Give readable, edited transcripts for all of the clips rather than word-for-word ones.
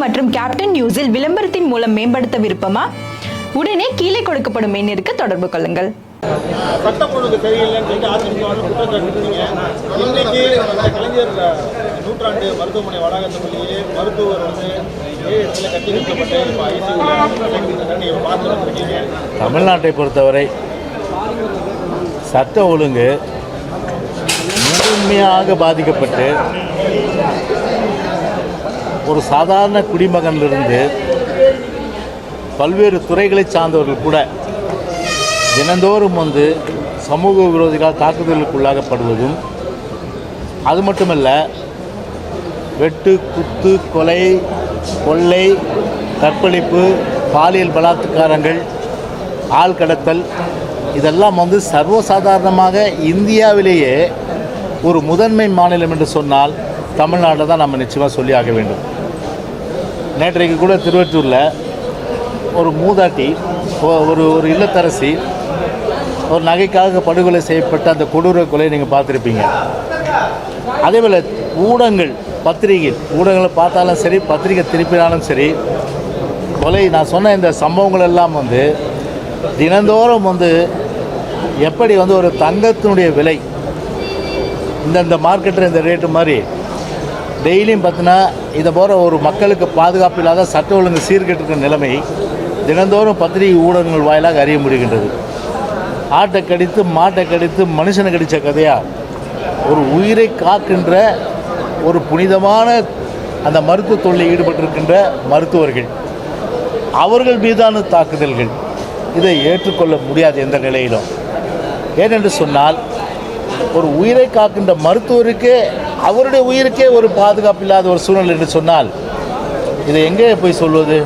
மற்றும் கேப்டன் நியூஸில் விளம்பரத்தின் மூலம் மேம்படுத்த விருப்பமா? உடனே கீழே கொடுக்கப்படும் எண்ணிற்கு தொடர்பு கொள்ளுங்கள். சட்டம் ஒழுங்கு சரியில்லைன்னு சொல்லிட்டு அதிமுக குற்றம் சாட்டிருக்கீங்க. இன்னைக்கு கலைஞர் நூற்றாண்டு மருத்துவமனை வளாகத்துக்குள்ளேயே மருத்துவர் வந்து கட்டி நிறுத்தப்பட்டு இப்போ ஐசியூ பார்த்து வந்திருக்கீங்க. தமிழ்நாட்டை பொறுத்தவரை சட்ட ஒழுங்கு முழுமையாக பாதிக்கப்பட்டு ஒரு சாதாரண குடிமகனிலிருந்து பல்வேறு துறைகளை சார்ந்தவர்கள் கூட தினந்தோறும் வந்து சமூக விரோதிகளால் தாக்குதலுக்குள்ளாகப்படுவதும், அது மட்டுமல்ல வெட்டு, குத்து, கொலை, கொள்ளை, கற்பழிப்பு, பாலியல் பலாத்காரங்கள், ஆள் கடத்தல், இதெல்லாம் வந்து சர்வசாதாரணமாக இந்தியாவிலேயே ஒரு முதன்மை மாநிலம் என்று சொன்னால் தமிழ்நாட்டை தான் நம்ம நிச்சயமாக சொல்லி ஆக வேண்டும். நேற்றைக்கு கூட திருவற்றூரில் ஒரு மூதாட்டி, ஒரு இல்லத்தரசி ஒரு நகைக்காக படுகொலை செய்யப்பட்ட அந்த கொடூர கொலையை நீங்கள் பார்த்துருப்பீங்க. அதேபோல் ஊடகங்கள், ஊடகங்களை பார்த்தாலும் சரி, பத்திரிகை திருப்பினாலும் சரி, கொலை, நான் சொன்ன இந்த சம்பவங்கள் எல்லாம் வந்து தினந்தோறும் வந்து எப்படி வந்து ஒரு தங்கத்தினுடைய விலை இந்த மார்க்கெட்டில் இந்த ரேட்டு மாதிரி டெய்லியும் பார்த்தினா இதை போகிற ஒரு மக்களுக்கு பாதுகாப்பு இல்லாத சட்ட ஒழுங்கு சீர்கெட்டிருக்கிற நிலைமை தினந்தோறும் பத்திரிகை ஊடகங்கள் வாயிலாக அறிய முடிகின்றது. ஆட்டை கடித்து, மாட்டை கடித்து, மனுஷனை கடித்த கதையாக ஒரு உயிரை காக்கின்ற ஒரு புனிதமான அந்த மருத்துவ தொழிலில் ஈடுபட்டிருக்கின்ற மருத்துவர்கள், அவர்கள் மீதான தாக்குதல்கள், இதை ஏற்றுக்கொள்ள முடியாது எந்த நிலையிலும். ஏனென்று சொன்னால் ஒரு உயிரை காக்கின்ற மருத்துவருக்கே, அவருடைய உயிருக்கே ஒரு பாதுகாப்பு இல்லாத ஒரு சூழ்நிலை என்று சொன்னால் இதை எங்கே போய் சொல்வது?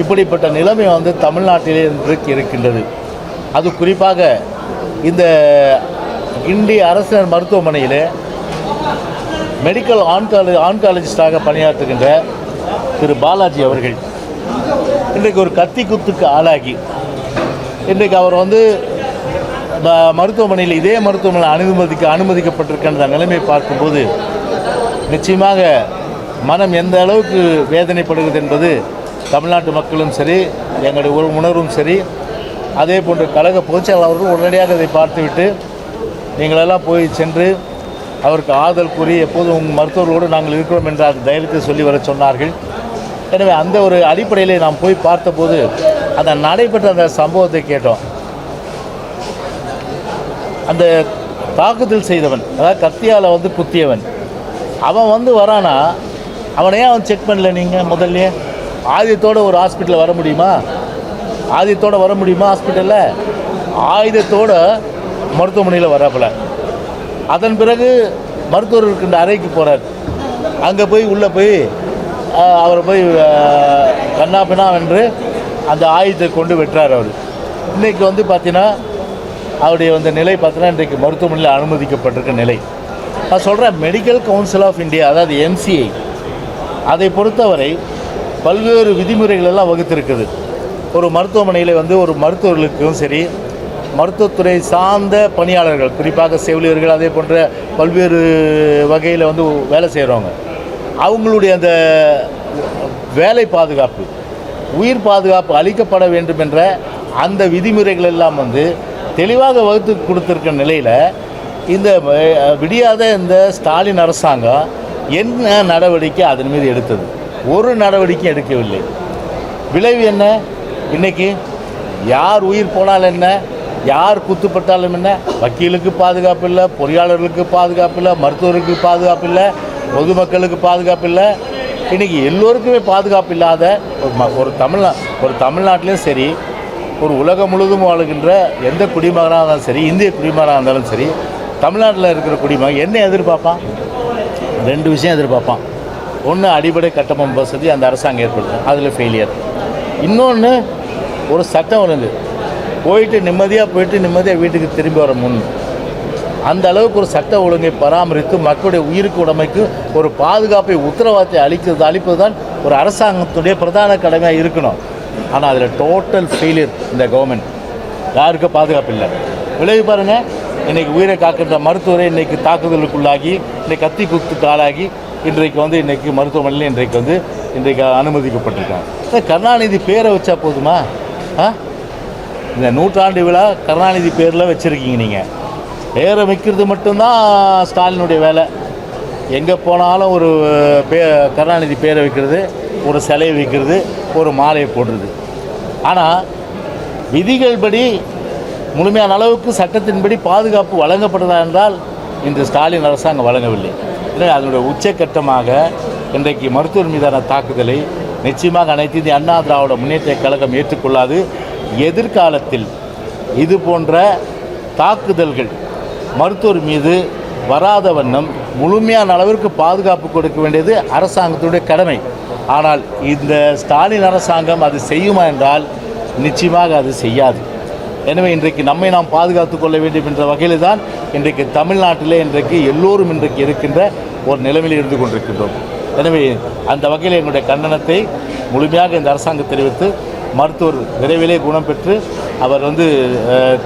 இப்படிப்பட்ட நிலைமை வந்து தமிழ்நாட்டிலே இன்றைக்கு இருக்கின்றது. அது குறிப்பாக இந்த கிண்டி அரசு மருத்துவமனையில் மெடிக்கல் ஆன்காலஜிஸ்டாக பணியாற்றுகின்ற திரு பாலாஜி அவர்கள் இன்றைக்கு ஒரு கத்தி குத்துக்கு ஆளாகி இன்றைக்கு அவர் வந்து மருத்துவமனையில், இதே மருத்துவமனையில் அனுமதிக்கப்பட்டிருக்கின்ற நிலைமையை பார்க்கும்போது நிச்சயமாக மனம் எந்த அளவுக்கு வேதனைப்படுகிறது என்பது தமிழ்நாட்டு மக்களும் சரி, எங்களுடைய உணர்வும் சரி, அதே போன்ற கழக பொதுச்செயலாளர் அவர்கள் உடனடியாக அதை பார்த்துவிட்டு நீங்களெல்லாம் போய் சென்று அவருக்கு ஆதல் கூறி எப்போதும் உங்கள் மருத்துவர்களோடு நாங்கள் இருக்கிறோம் என்ற அந்த தைரியத்தை சொல்லி வர சொன்னார்கள். எனவே அந்த ஒரு அடிப்படையிலே நாம் போய் பார்த்தபோது அந்த நடைபெற்ற அந்த சம்பவத்தை கேட்டோம். அந்த தாக்குதல் செய்தவன், அதாவது கத்தியால் வந்து குத்தியவன், அவன் வந்து வரானா, அவனையே அவன் செக் பண்ணல. நீங்கள் முதல்ல ஆயுதத்தோடு ஒரு ஹாஸ்பிட்டலில் வர முடியுமா? ஹாஸ்பிட்டலில் ஆயுதத்தோடு மருத்துவமனையில் வராப்புல. அதன் பிறகு மருத்துவர் இருக்கின்ற அறைக்கு போகிறார். அங்கே போய் உள்ளே போய் அவரை போய் கண்ணாப்பினா என்று அந்த ஆயுதத்தை கொண்டு வெட்டுறார் அவர். இன்றைக்கி வந்து பார்த்தீங்கன்னா அவருடைய அந்த நிலை பார்த்தீங்கன்னா இன்றைக்கு மருத்துவமனையில் அனுமதிக்கப்பட்டிருக்க நிலை. நான் சொல்கிறேன், மெடிக்கல் கவுன்சில் ஆஃப் இந்தியா, அதாவது MCI, அதை பொறுத்தவரை பல்வேறு விதிமுறைகள் எல்லாம் வகுத்திருக்குது. ஒரு மருத்துவமனையில் வந்து ஒரு மருத்துவர்களுக்கும் சரி, மருத்துவத்துறை சார்ந்த பணியாளர்கள், குறிப்பாக செவிலியர்கள், அதே போன்ற பல்வேறு வகையில் வந்து வேலை செய்கிறவங்க, அவங்களுடைய அந்த வேலை பாதுகாப்பு, உயிர் பாதுகாப்பு அளிக்கப்பட வேண்டும் என்ற அந்த விதிமுறைகள் எல்லாம் வந்து தெளிவாக வகுத்து கொடுத்துருக்க நிலையில் இந்த விடியாத இந்த ஸ்டாலின் அரசாங்கம் என்ன நடவடிக்கை அதன் மீது எடுத்தது? ஒரு நடவடிக்கை எடுக்கவில்லை. விளைவு என்ன? இன்றைக்கி யார் உயிர் போனாலும் என்ன, யார் குத்துப்பட்டாலும் என்ன, வக்கீலுக்கு பாதுகாப்பு இல்லை, பொறியாளர்களுக்கு பாதுகாப்பு இல்லை, மருத்துவருக்கு பாதுகாப்பு இல்லை, பொதுமக்களுக்கு பாதுகாப்பு இல்லை. இன்றைக்கி எல்லோருக்குமே பாதுகாப்பு இல்லாத ஒரு தமிழ்நாட்டிலையும் சரி, ஒரு உலகம் முழுவதும் வாழுகின்ற எந்த குடிமகனாக இருந்தாலும் சரி, இந்திய குடிமகனாக இருந்தாலும் சரி, தமிழ்நாட்டில் இருக்கிற குடிமகன் என்ன எதிர்பார்ப்பான்? 2 விஷயம் எதிர்பார்ப்பான். ஒன்று, அடிப்படை கட்டமைப்பு வசதி அந்த அரசாங்கம் ஏற்படுத்தும், அதில் ஃபெயிலியர். இன்னொன்று, ஒரு சட்டம் ஒழுங்கு, நிம்மதியாக வீட்டுக்கு திரும்பி வர முன் அந்த அளவுக்கு ஒரு சட்ட ஒழுங்கை பராமரித்து மக்களுடைய உயிருக்கு உடைமைக்கு ஒரு பாதுகாப்பை உத்தரவாதத்தை அளிப்பது தான் ஒரு அரசாங்கத்துடைய பிரதான கடமையாக இருக்கணும். ஆனால் அதில் டோட்டல் ஃபெயிலியர் இந்த கவர்மெண்ட். யாருக்கும் பாதுகாப்பு இல்லை. விளைவு பாருங்கள், இன்றைக்கி உயிரை காக்கின்ற மருத்துவரை இன்றைக்கி தாக்குதலுக்குள்ளாகி, இன்றைக்கி கத்தி குத்துக்கு ஆளாகி இன்றைக்கு வந்து மருத்துவமனையில் இன்றைக்கு அனுமதிக்கப்பட்டிருக்காங்க. கருணாநிதி பேரை வச்சா போதுமா? இந்த நூற்றாண்டு விழா கருணாநிதி பேரில் வச்சுருக்கீங்க. நீங்கள் பேரை வைக்கிறது மட்டும்தான் ஸ்டாலினுடைய வேலை. எங்கே போனாலும் ஒரு கருணாநிதி பேரை வைக்கிறது, ஒரு சிலையை வைக்கிறது, ஒரு மாலையை போடுறது. ஆனால் விதிகள் படி முழுமையான அளவுக்கு சட்டத்தின்படி பாதுகாப்பு வழங்கப்படுதா என்றால் இன்று ஸ்டாலின் அரசாங்கம் வழங்கவில்லை. எனவே அதனுடைய உச்சக்கட்டமாக இன்றைக்கு மருத்துவர் மீதான தாக்குதலை நிச்சயமாக அனைத்து இந்திய அண்ணா திராவிட முன்னேற்ற கழகம் ஏற்றுக்கொள்ளாது. எதிர்காலத்தில் இது போன்ற தாக்குதல்கள் மருத்துவர் மீது வராத வண்ணம் முழுமையான அளவிற்கு பாதுகாப்பு கொடுக்க வேண்டியது அரசாங்கத்துடைய கடமை. ஆனால் இந்த ஸ்டாலின் அரசாங்கம் அது செய்யுமா என்றால் நிச்சயமாக அது செய்யாது. எனவே இன்றைக்கு நம்மை நாம் பாதுகாத்து கொள்ள வேண்டும் என்ற வகையில் தான் இன்றைக்கு தமிழ்நாட்டிலே எல்லோரும் இருக்கின்ற ஒரு நிலைமையில் இருந்து கொண்டிருக்கின்றோம். எனவே அந்த வகையில் எங்களுடைய கண்டனத்தை முழுமையாக இந்த அரசாங்கம் தெரிவித்து மருத்துவர் விரைவிலே குணம் பெற்று அவர்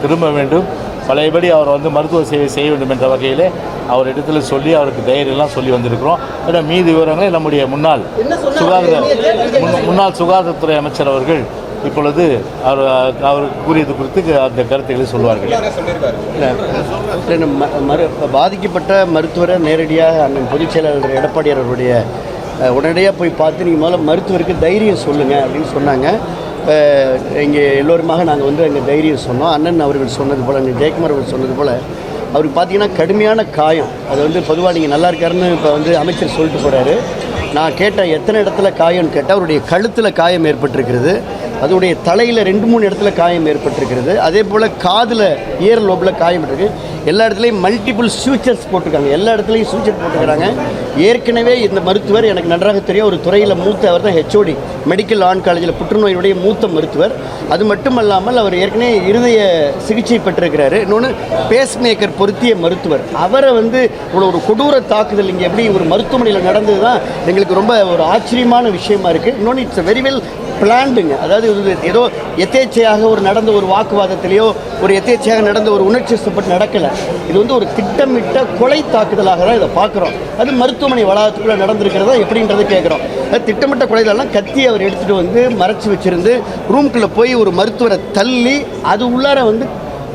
திரும்ப வேண்டும், பழையபடி அவர் மருத்துவ சேவை செய்ய வேண்டும் என்ற வகையிலே அவர் இடத்துல சொல்லி அவருக்கு தைரியெல்லாம் சொல்லி வந்திருக்கிறோம். ஏன்னா மீதி விவரங்களை நம்முடைய முன்னாள் சுகாதாரத்துறை அமைச்சர் அவர்கள் இப்பொழுது அவர் கூறியது குறித்து அந்த கருத்துக்களை சொல்வார்கள். பாதிக்கப்பட்ட மருத்துவரை நேரடியாக அண்ணன் பொதுச் செயலாளர் எடப்பாடியார் அவருடைய உடனடியாக போய் பார்த்து நீங்கள் முதல்ல மருத்துவருக்கு தைரியம் சொல்லுங்கள் அப்படின்னு சொன்னாங்க. இங்கே எல்லோருமாக நாங்கள் அங்கே தைரியம் சொன்னோம். அண்ணன் அவர்கள் சொன்னது போல், அண்ணன் ஜெயக்குமார் அவர்கள் சொன்னது போல் அவருக்கு பார்த்தீங்கன்னா கடுமையான காயம். அது பொதுவாக நீங்கள் நல்லா இருக்காருன்னு இப்போ அமைச்சர் சொல்லிட்டு போகிறாரு. நான் கேட்டேன் எத்தனை இடத்துல காயம்னு கேட்டால் அவருடைய கழுத்தில் காயம் ஏற்பட்டிருக்கிறது, அதோடைய தலையில் 2-3 இடத்துல காயம் ஏற்பட்டிருக்கிறது, அதே போல் காதில் இயர் லோபில் காயம் இருக்குது. எல்லா இடத்துலையும் மல்டிபிள் சூச்சர்ஸ் போட்டிருக்காங்க, எல்லா இடத்துலையும் சூச்சர் போட்டிருக்கிறாங்க. ஏற்கனவே இந்த மருத்துவர் எனக்கு நன்றாக தெரியும், ஒரு துறையில் மூத்த, அவர் தான் HOD மெடிக்கல் ஆன்காலஜியில் புற்றுநோயுடைய மூத்த மருத்துவர். அது மட்டுமல்லாமல் அவர் ஏற்கனவே இருதய சிகிச்சை பெற்றிருக்கிறாரு. இன்னொன்று பேஸ்மேக்கர் பொருத்திய மருத்துவர். அவரை ஒரு கொடூர தாக்குதல் இங்கே எப்படி ஒரு மருத்துவமனையில் நடந்தது தான் எங்களுக்கு ரொம்ப ஒரு ஆச்சரியமான விஷயமா இருக்குது. இன்னொன்று இட்ஸ் வெரி வெல் பிளான்டுங்க. அதாவது ஏதோ எதேச்சையாக நடந்த ஒரு வாக்குவாதத்திலேயோ ஒரு எதேச்சையாக நடந்த ஒரு உணர்ச்சிப்பட்டு நடக்கலை. இது ஒரு திட்டமிட்ட கொலை தாக்குதலாக தான் இதை பார்க்குறோம். அது மருத்துவமனை வளாகத்துக்குள்ளே நடந்திருக்கிறதா எப்படின்றத கேட்குறோம். அது திட்டமிட்ட கொலைதெல்லாம் கத்தி அவர் எடுத்துகிட்டு மறைச்சி வச்சுருந்து ரூம்குள்ளே போய் ஒரு மருத்துவரை தள்ளி அது உள்ளார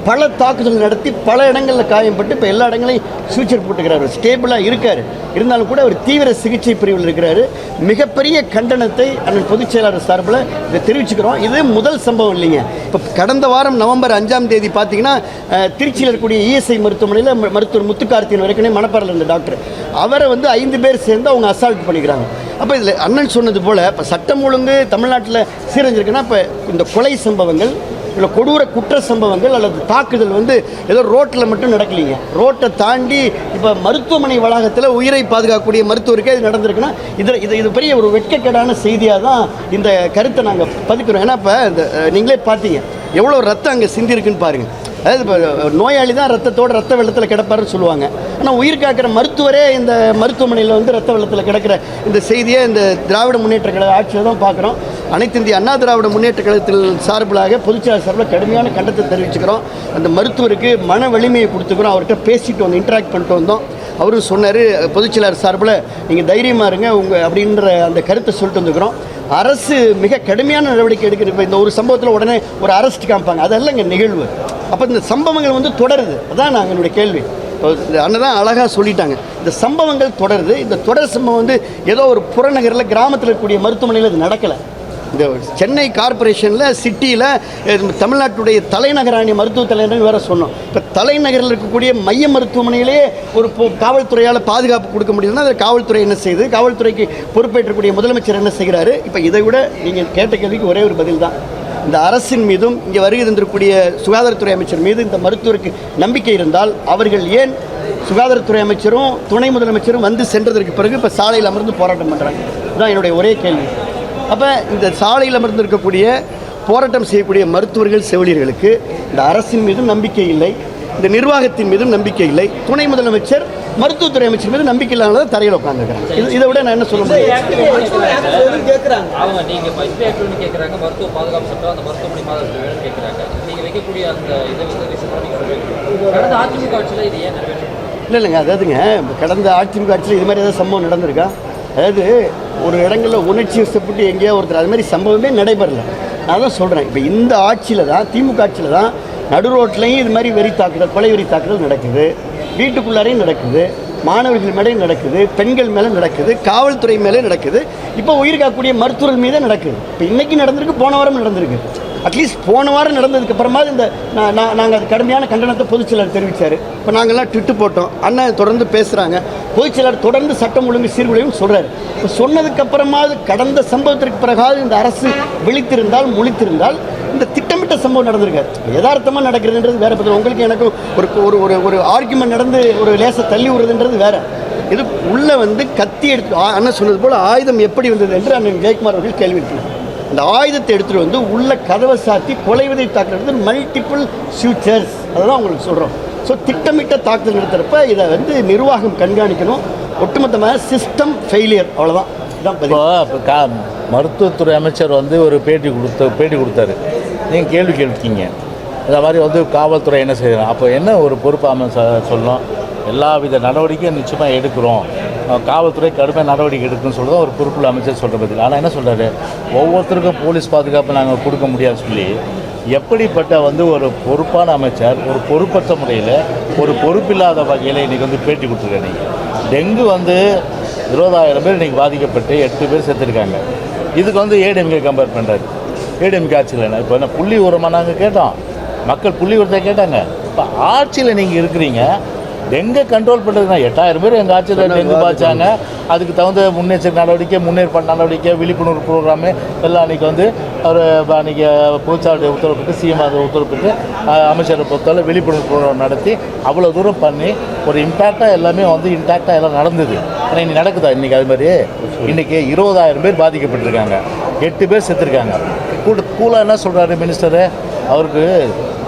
பல தாக்குதல் நடத்தி பல இடங்களில் காயப்பட்டு இப்போ எல்லா இடங்களையும் சூச்சர் போட்டுக்கிறார். ஸ்டேபிளாக இருக்கார், இருந்தாலும் கூட அவர் தீவிர சிகிச்சை பிரிவில் இருக்கிறாரு. மிகப்பெரிய கண்டனத்தை அண்ணன் பொதுச் செயலாளர் சார்பில் இதை தெரிவிச்சுக்கிறோம். இது முதல் சம்பவம் இல்லைங்க. இப்போ கடந்த வாரம் நவம்பர் 5ஆம் தேதி பார்த்தீங்கன்னா திருச்சியில் இருக்கக்கூடிய ESI மருத்துவமனையில் மருத்துவர் முத்துக்கார்த்தியன் வரைக்கும் மணப்பாறையில் இருந்த டாக்டர், அவரை 5 பேர் சேர்ந்து அவங்க அசால்ட் பண்ணிக்கிறாங்க. அப்போ இதில் அண்ணன் சொன்னது போல் இப்போ சட்டம் ஒழுங்கு தமிழ்நாட்டில் சீரஞ்சிருக்குன்னா இப்போ இந்த கொலை சம்பவங்கள் இல்லை கொடூர குற்ற சம்பவங்கள் அல்லது தாக்குதல் ஏதோ ரோட்டில் மட்டும் நடக்கலைங்க. ரோட்டை தாண்டி இப்போ மருத்துவமனை வளாகத்தில் உயிரை பாதுகாக்கக்கூடிய மருத்துவருக்கே இது நடந்திருக்குன்னா இது பெரிய ஒரு வெட்கக்கேடான செய்தியாக தான் இந்த கருத்தை நாங்கள் பதிக்கிறோம். ஏன்னா இப்போ இந்த நீங்களே பார்த்தீங்க எவ்வளோ ரத்தம் அங்கே சிந்திருக்குன்னு பாருங்கள். அதாவது இப்போ நோயாளி தான் ரத்த வெள்ளத்தில் கிடப்பாருன்னு சொல்லுவாங்க. ஆனால் உயிர் காக்கிற மருத்துவரே இந்த மருத்துவமனையில் ரத்த வெள்ளத்தில் கிடக்கிற இந்த செய்தியை இந்த திராவிட முன்னேற்ற கழக ஆட்சியில் தான் பார்க்குறோம். அனைத்து இந்திய அண்ணா திராவிட முன்னேற்ற கழகத்தில் சார்பிலாக பொதுச்செயலாளர் சார்பில் கடுமையான கண்டனத்தை தெரிவிச்சுக்கிறோம். அந்த மருத்துவருக்கு மன வலிமையை கொடுத்துக்கிறோம். அவர்கிட்ட பேசிட்டு இன்ட்ராக்ட் பண்ணிட்டு வந்தோம். அவரும் சொன்னார் பொதுச்செயலாளர் சார்பில் நீங்கள் தைரியமாக இருங்க அப்படின்ற அந்த கருத்தை சொல்லிட்டு வந்துக்கிறோம். அரசு மிக கடுமையான நடவடிக்கை எடுக்கிறது. இப்போ இந்த ஒரு சம்பவத்தில் உடனே ஒரு அரெஸ்ட் காமிப்பாங்க, அதெல்லாம் இங்கே நிகழ்வு. அப்போ இந்த சம்பவங்கள் தொடருது. அதான் நாங்கள் என்னுடைய கேள்வி. அண்ணன் தான் அழகாக சொல்லிட்டாங்க, இந்த சம்பவங்கள் தொடருது. இந்த தொடர் சம்பவம் ஏதோ ஒரு புறநகரில் கிராமத்தில் இருக்கக்கூடிய மருத்துவமனையில் இது நடக்கலை. இந்த சென்னை கார்பரேஷனில் சிட்டியில் தமிழ்நாட்டுடைய தலைநகராணி மருத்துவ தலைநகர் வேறு சொன்னோம். இப்போ தலைநகரில் இருக்கக்கூடிய மைய மருத்துவமனையிலேயே ஒரு காவல்துறையால் பாதுகாப்பு கொடுக்க முடியுதுன்னா அதை காவல்துறை என்ன செய்யுது? காவல்துறைக்கு பொறுப்பேற்றக்கூடிய முதலமைச்சர் என்ன செய்கிறாரு? இப்போ இதை விட நீங்கள் கேட்ட கேள்விக்கு ஒரே ஒரு பதில் தான். இந்த அரசின் மீதும் இங்கே வருகை தந்திருக்கக்கூடிய சுகாதாரத்துறை அமைச்சர் மீது இந்த மருத்துவருக்கு நம்பிக்கை இருந்தால் அவர்கள் ஏன் சுகாதாரத்துறை அமைச்சரும் துணை முதலமைச்சரும் சென்றதற்கு பிறகு இப்போ சாலையில் அமர்ந்து போராட்டம் பண்ணுறாங்க? இதுதான் என்னுடைய ஒரே கேள்வி. அப்போ இந்த சாலையில் அமர்ந்து இருக்கக்கூடிய போராட்டம் செய்யக்கூடிய மருத்துவர்கள் செவிலியர்களுக்கு இந்த அரசின் மீதும் நம்பிக்கை இல்லை, இந்த நிர்வாகத்தின் மீதும் நம்பிக்கை இல்லை, துணை முதலமைச்சர் மருத்துவத்துறை அமைச்சர் மீது நம்பிக்கை இல்லாத தரையில் உட்காந்துருக்காங்க. இதை விட நான் என்ன சொல்ல முடியும்? அவங்க நீங்கள் கேட்குறாங்க, மருத்துவ பாதுகாப்பு சட்டம் அந்த மருத்துவமனை பாதுகாப்பு கேட்குறாங்க. நீங்கள் வைக்கக்கூடிய அந்த இதை கடந்த அதிமுக ஆட்சியில் இது ஏன் நிறைவேற்ற இல்லைங்க, அதாவதுங்க கடந்த அதிமுக ஆட்சியில் இது மாதிரி ஏதாவது சம்பவம் நடந்திருக்கா? அதாவது ஒரு இடங்களில் உணர்ச்சி வசப்பட்டு எங்கேயோ ஒருத்தர் அது மாதிரி சம்பவமே நடைபெறல. நான் தான் சொல்கிறேன், இப்போ இந்த ஆட்சியில் தான், திமுக ஆட்சியில் தான் நடு ரோட்லையும் இது மாதிரி வெறி தாக்குதல், கொலை வெறி தாக்குதல் நடக்குது, வீட்டுக்குள்ளாரையும் நடக்குது, மாணவர்கள் மேலேயும் நடக்குது, பெண்கள் மேலே நடக்குது, காவல்துறை மேலே நடக்குது, இப்போ உயிர் காக்கக்கூடிய மருத்துவர்கள் மீதே நடக்குது. இப்போ இன்றைக்கி நடந்திருக்கு, போன வாரம் நடந்திருக்கு. அட்லீஸ்ட் போன வாரம் நடந்ததுக்கு அப்புறமா இந்த நாங்கள் அது கடுமையான கண்டனத்தை பொதுச்செயலாளர் தெரிவித்தார். இப்போ நாங்கள்லாம் ட்விட்டு போட்டோம், அண்ணன் தொடர்ந்து பேசுகிறாங்க, பொதுச்செயலாளர் தொடர்ந்து சட்டம் ஒழுங்கு சீர்குலையும் சொல்கிறார். இப்போ சொன்னதுக்கப்புறமா கடந்த சம்பவத்திற்கு பிறகாவது இந்த அரசு விழித்திருந்தால், முழித்திருந்தால் இந்த திட்டமிட்ட சம்பவம் நடந்திருக்காரு. யதார்த்தமாக நடக்கிறதுன்றது வேறு பற்றி. உங்களுக்கு எனக்கும் ஒரு ஒரு ஒரு ஆர்குமெண்ட் நடந்து ஒரு லேசை தள்ளி விடுறதுன்றது வேறு. இது உள்ளே வந்து கத்தி எடுத்து அண்ணன் சொன்னது போல் ஆயுதம் எப்படி வந்தது என்று அண்ணன் ஜெயக்குமார் அவர்கள் கேள்வி எழுப்பினார். இந்த ஆயுதத்தை எடுத்துகிட்டு வந்து உள்ள கதவை சாத்தி கொலைவதை தாக்குறது மல்டிபிள் ஃபியூச்சர்ஸ், அதுதான் உங்களுக்கு சொல்கிறோம். ஸோ திட்டமிட்ட தாக்குதல் நடத்துகிறப்ப இதை வந்து நிர்வாகம் கண்காணிக்கணும். ஒட்டுமொத்தமாக சிஸ்டம் ஃபெயிலியர், அவ்வளோதான். இப்போ மருத்துவத்துறை அமைச்சர் வந்து ஒரு பேட்டி கொடுத்தாரு. நீங்கள் கேள்வி கேட்கீங்க, இந்த மாதிரி வந்து காவல்துறை என்ன செய்யணும், அப்போ என்ன ஒரு பொறுப்பு அமைச்சர் சொல்லணும், எல்லா வித நடவடிக்கையும் நிச்சயமாக எடுக்கிறோம், காவல்துறை கடுமையாக நடவடிக்கை எடுக்குன்னு சொல்கிறது ஒரு பொறுப்புள்ள அமைச்சர் சொல்கிற பதில். ஆனால் என்ன சொல்கிறாரு, ஒவ்வொருத்தருக்கும் போலீஸ் பாதுகாப்பு நாங்கள் கொடுக்க முடியாதுன்னு சொல்லி எப்படிப்பட்ட வந்து ஒரு பொறுப்பான அமைச்சர் ஒரு பொறுப்பற்ற முறையில் ஒரு பொறுப்பில்லாத வகையில் இன்றைக்கி வந்து பேட்டி கொடுத்துருக்காரு. நீங்கள் டெங்கு வந்து 20,000 பேர் இன்றைக்கி பாதிக்கப்பட்டு 8 பேர் செத்துருக்காங்க. இதுக்கு வந்து ஏடிஎம்கே கம்பேர் பண்ணுறாரு. ஏடிஎம்கே ஆட்சியில் என்ன இப்போ என்ன புள்ளி உரமாக நாங்கள் கேட்டோம், மக்கள் புள்ளி உரத்தை கேட்டாங்க. இப்போ ஆட்சியில் நீங்கள் இருக்கிறீங்க, டெங்கை கண்ட்ரோல் பண்ணுறதுனா 8,000 பேர் எங்கள் ஆட்சியில் டெங்கு பாய்ச்சாங்க. அதுக்கு தகுந்த முன்னெச்சரிக்கை நடவடிக்கை, முன்னேற்பாடு நடவடிக்கை, விழிப்புணர்வு ப்ரோக்ராமு எல்லாம் அன்றைக்கி வந்து அவர் அன்றைக்கி பொதுச்சாளருடைய உத்தரவிட்டு சிஎம் அதை உத்தரவிட்டு அமைச்சரை பொறுத்தவரை விழிப்புணர்வு ப்ரோக்ராம் நடத்தி அவ்வளோ தூரம் பண்ணி ஒரு இம்பேக்டாக எல்லாமே வந்து இன்டாக்டாக எல்லாம் நடந்தது. ஆனால் இன்றைக்கி நடக்குதா? இன்றைக்கி அது மாதிரி இன்றைக்கி 20,000 பேர் பாதிக்கப்பட்டிருக்காங்க, 8 பேர் செத்துருக்காங்க. கூலாக என்ன சொல்கிறாரு மினிஸ்டரு, அவருக்கு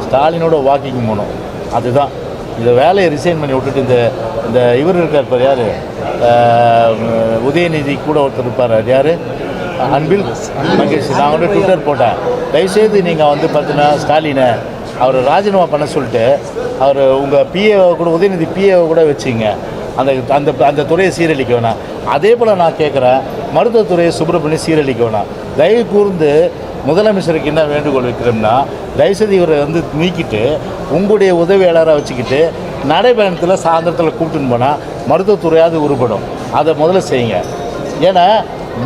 ஸ்டாலினோட வாக்கிங் போகணும். அதுதான் இந்த வேலையை ரிசைன் பண்ணி விட்டுட்டு இந்த இவர் இருக்கார் பார், யார், உதயநிதி கூட ஒருத்தர் இருப்பார், யார், அன்பில் மகேஷ். நான் வந்து ட்விட்டர் போட்டேன், தயவுசெய்து நீங்கள் வந்து பார்த்தீங்கன்னா ஸ்டாலினை அவர் ராஜினாமா பண்ண சொல்லிட்டு அவர் உங்கள் பிஏவை கூட, உதயநிதி பிஏவை கூட வச்சுங்க, அந்த அந்த அந்த துறையை சீரழிக்க வேணாம். அதே போல் நான் கேட்குறேன், மருத்துவத்துறையை சுப்பிரமணியம் சீரழிக்க வேணாம். தயவு கூர்ந்து முதலமைச்சருக்கு என்ன வேண்டுகோள் வைக்கிறோம்னா, தயவுசெய்து இவரை வந்து நீக்கிட்டு உங்களுடைய உதவியாளராக வச்சுக்கிட்டு நடைபயணத்தில் சாயந்தரத்தில் கூப்பிட்டுன்னு போனால் மருத்துவத்துறையாவது உருப்படும். அதை முதல்ல செய்யுங்க. ஏன்னா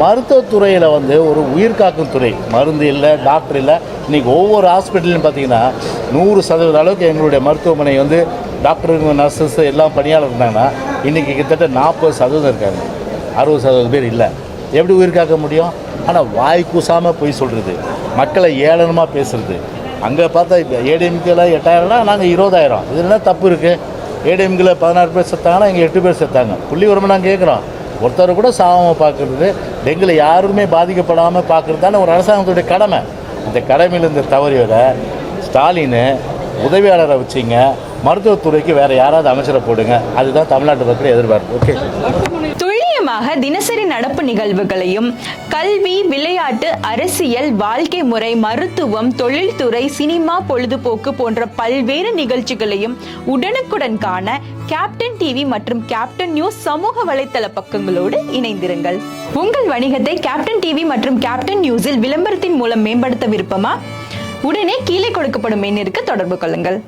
மருத்துவத்துறையில் வந்து ஒரு உயிர் காக்கும் துறை, மருந்து இல்லை, டாக்டர் இல்லை. இன்றைக்கி ஒவ்வொரு ஹாஸ்பிட்டல்லையும் பார்த்திங்கன்னா 100% அளவுக்கு எங்களுடைய மருத்துவமனை வந்து டாக்டருங்க, நர்சஸ் எல்லாம் பணியாளர் இருந்தாங்கன்னா இன்றைக்கி கிட்டத்தட்ட 40% இருக்காங்க, 60% பேர் இல்லை. எப்படி உயிர் காக்க முடியும்? ஆனால் வாய் கூசாமல் போய் சொல்கிறது, மக்களை ஏளனமாக பேசுகிறது. அங்கே பார்த்தா இப்போ ஏடிஎம்கேல 8,000னா நாங்கள் 20,000. இது என்ன தப்பு இருக்குது? ஏடிஎம்கேல 16 பேர் செத்தாங்கன்னா இங்கே 8 பேர் செத்தாங்க. புள்ளி வரம்பு நாங்கள் கேட்குறோம், ஒருத்தர் கூட சாகாமல் பார்க்குறது, டெங்குல யாருமே பாதிக்கப்படாமல் பார்க்குறது தானே ஒரு அரசாங்கத்துடைய கடமை. இந்த கடமையில் இந்த தவறியோட ஸ்டாலின் உதவியாளரை வச்சிங்க, மருத்துவத்துறைக்கு வேறு யாராவது அமைச்சரை போடுங்க. அதுதான் தமிழ்நாட்டு மக்கள் எதிர்பார்ப்பு. ஓகே, துல்லியமாக தினசரி நடப்பு நிகழ்வுகளையும் கல்வி, விளையாட்டு, அரசியல், வாழ்க்கை முறை, மருத்துவம், தொழில்துறை, சினிமா, பொழுதுபோக்கு போன்ற பல்வேறு நிகழ்ச்சிகளையும் உடனுக்குடன் காண கேப்டன் டிவி மற்றும் கேப்டன் நியூஸ் சமூக வலைத்தள பக்கங்களோடு இணைந்திருங்கள். உங்கள் வணிகத்தை கேப்டன் டிவி மற்றும் கேப்டன் நியூஸில் விளம்பரத்தின் மூலம் மேம்படுத்த விருப்பமா? உடனே கீழே கொடுக்கப்படும் எண்ணிற்கு தொடர்பு கொள்ளுங்கள்.